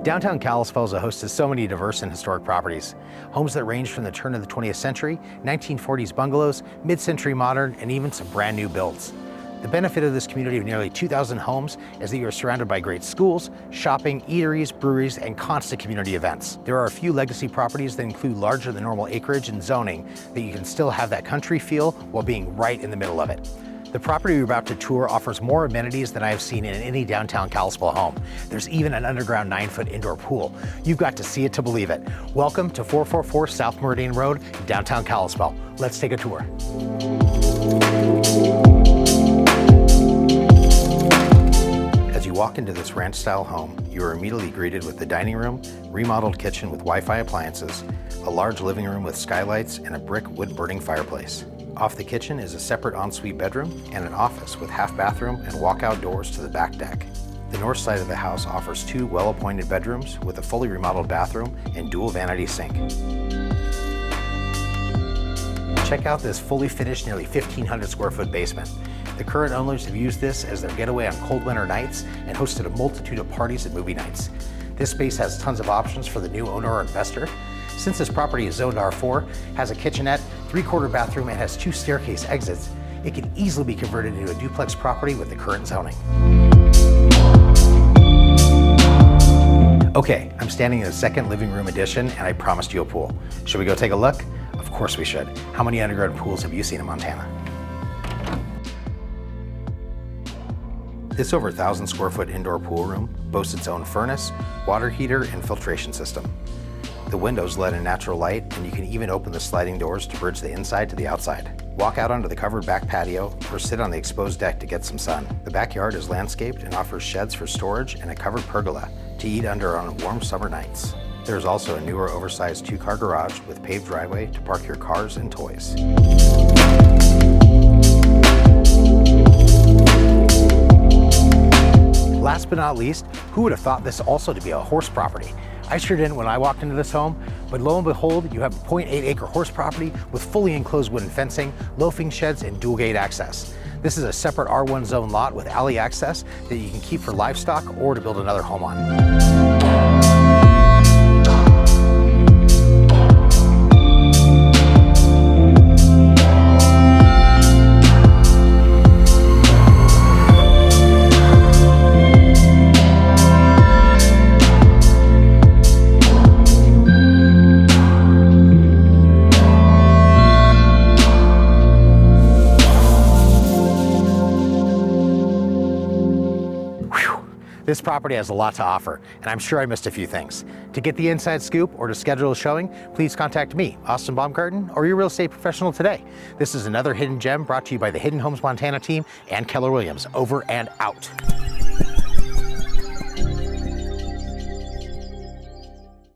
Downtown Kalispell is a host to so many diverse and historic properties. Homes that range from the turn of the 20th century, 1940s bungalows, mid-century modern, and even some brand new builds. The benefit of this community of nearly 2,000 homes is that you are surrounded by great schools, shopping, eateries, breweries, and constant community events. There are a few legacy properties that include larger than normal acreage and zoning that you can still have that country feel while being right in the middle of it. The property we're about to tour offers more amenities than I have seen in any downtown Kalispell home. There's even an underground 9-foot indoor pool. You've got to see it to believe it. Welcome to 444 South Meridian Road, downtown Kalispell. Let's take a tour. As you walk into this ranch-style home, you are immediately greeted with the dining room, remodeled kitchen with Wi-Fi appliances, a large living room with skylights, and a brick wood-burning fireplace. Off the kitchen is a separate ensuite bedroom and an office with half bathroom and walkout doors to the back deck. The north side of the house offers 2 well-appointed bedrooms with a fully remodeled bathroom and dual-vanity sink. Check out this fully finished, nearly 1,500 square foot basement. The current owners have used this as their getaway on cold winter nights and hosted a multitude of parties and movie nights. This space has tons of options for the new owner or investor. Since this property is zoned R4, has a kitchenette, 3/4 bathroom, and has 2 staircase exits, it can easily be converted into a duplex property with the current zoning. Okay, I'm standing in the second living room addition, and I promised you a pool. Should we go take a look? Of course we should. How many underground pools have you seen in Montana? This over 1,000 square foot indoor pool room boasts its own furnace, water heater, and filtration system. The windows let in natural light, and you can even open the sliding doors to bridge the inside to the outside. Walk out onto the covered back patio or sit on the exposed deck to get some sun. The backyard is landscaped and offers sheds for storage and a covered pergola to eat under on warm summer nights. There is also a newer oversized 2-car garage with paved driveway to park your cars and toys. Last but not least, who would have thought this also to be a horse property? I sure didn't when I walked into this home, but lo and behold, you have a 0.8-acre horse property with fully enclosed wooden fencing, loafing sheds, and dual gate access. This is a separate R1 zone lot with alley access that you can keep for livestock or to build another home on. This property has a lot to offer, and I'm sure I missed a few things. To get the inside scoop or to schedule a showing, please contact me, Austin Baumgarten, or your real estate professional today. This is another Hidden Gem brought to you by the Hidden Homes Montana team and Keller Williams. Over and out.